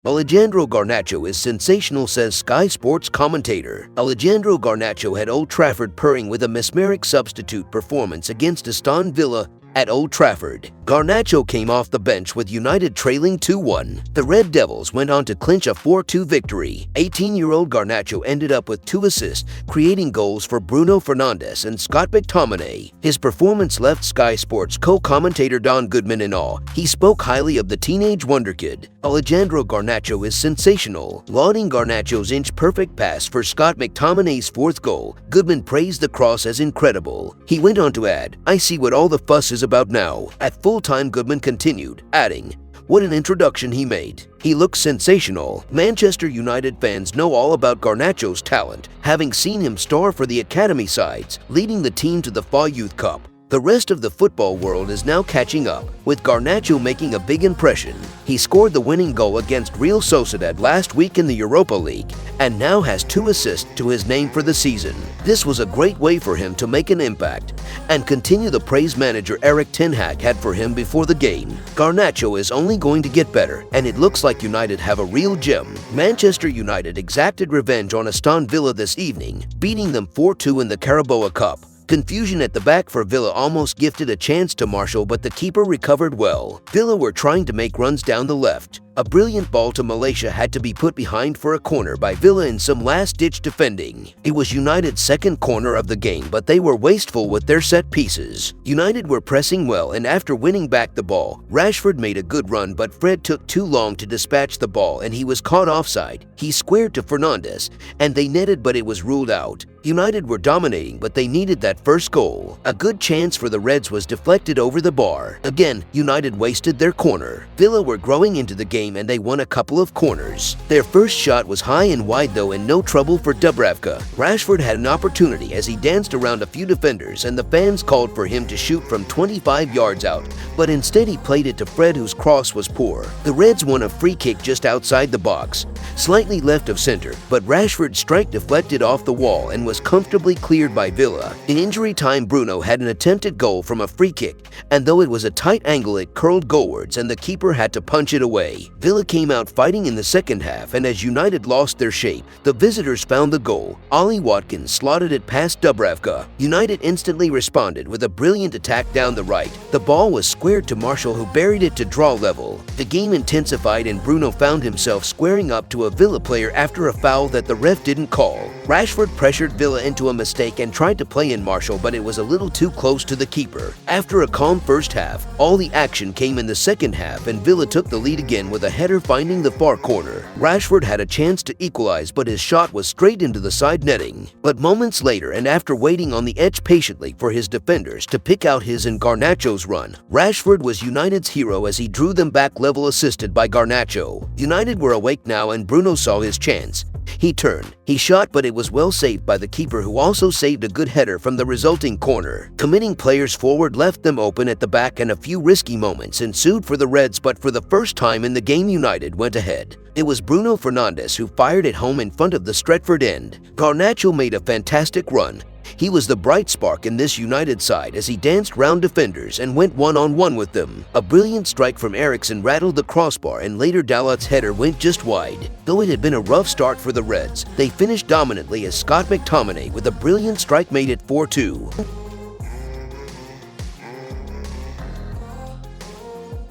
Alejandro Garnacho is sensational, says Sky Sports commentator. Alejandro Garnacho had Old Trafford purring with a mesmeric substitute performance against Aston Villa at Old Trafford. Garnacho came off the bench with United trailing 2-1. The Red Devils went on to clinch a 4-2 victory. 18-year-old Garnacho ended up with 2 assists, creating goals for Bruno Fernandes and Scott McTominay. His performance left Sky Sports co-commentator Don Goodman in awe. He spoke highly of the teenage wonderkid. Alejandro Garnacho is sensational. Lauding Garnacho's inch-perfect pass for Scott McTominay's 4th goal, Goodman praised the cross as incredible. He went on to add, "I see what all the fuss is about now." At full-time, Goodman continued, adding, "What an introduction he made. He looks sensational." Manchester United fans know all about Garnacho's talent, having seen him star for the academy sides, leading the team to the FA Youth Cup. The rest of the football world is now catching up, with Garnacho making a big impression. He scored the winning goal against Real Sociedad last week in the Europa League, and now has 2 assists to his name for the season. This was a great way for him to make an impact and continue the praise manager Erik ten Hag had for him before the game. Garnacho is only going to get better, and it looks like United have a real gem. Manchester United exacted revenge on Aston Villa this evening, beating them 4-2 in the Carabao Cup. Confusion at the back for Villa almost gifted a chance to Martial, but the keeper recovered well. Villa were trying to make runs down the left. A brilliant ball to Malaysia had to be put behind for a corner by Villa in some last-ditch defending. It was United's 2nd corner of the game, but they were wasteful with their set pieces. United were pressing well, and after winning back the ball, Rashford made a good run, but Fred took too long to dispatch the ball and he was caught offside. He squared to Fernandes, and they netted, but it was ruled out. United were dominating, but they needed that first goal. A good chance for the Reds was deflected over the bar. Again, United wasted their corner. Villa were growing into the game and they won a couple of corners. Their first shot was high and wide though, and no trouble for Dubravka. Rashford had an opportunity as he danced around a few defenders, and the fans called for him to shoot from 25 yards out, but instead he played it to Fred, whose cross was poor. The Reds won a free kick just outside the box, slightly left of center, but Rashford's strike deflected off the wall and was comfortably cleared by Villa. In injury time, Bruno had an attempted goal from a free kick, and though it was a tight angle, it curled goalwards and the keeper had to punch it away. Villa came out fighting in the second half, and as United lost their shape, the visitors found the goal. Ollie Watkins slotted it past Dubravka. United instantly responded with a brilliant attack down the right. The ball was squared to Martial, who buried it to draw level. The game intensified and Bruno found himself squaring up to a Villa player after a foul that the ref didn't call. Rashford pressured Villa into a mistake and tried to play in Martial, but it was a little too close to the keeper. After a calm first half, all the action came in the second half and Villa took the lead again with a header finding the far corner. Rashford had a chance to equalize, but his shot was straight into the side netting. But moments later, and after waiting on the edge patiently for his defenders to pick out his and Garnacho's run, Rashford was United's hero as he drew them back level, assisted by Garnacho. United were awake now and Bruno saw his chance. He turned, he shot, but it was well saved by the keeper, who also saved a good header from the resulting corner. Committing players forward left them open at the back, and a few risky moments ensued for the Reds, but for the first time in the game United went ahead. It was Bruno Fernandes who fired it home in front of the Stretford end. Garnacho made a fantastic run. He was the bright spark in this United side as he danced round defenders and went one-on-one with them. A brilliant strike from Eriksen rattled the crossbar, and later Dalot's header went just wide. Though it had been a rough start for the Reds, they finished dominantly as Scott McTominay with a brilliant strike made it 4-2.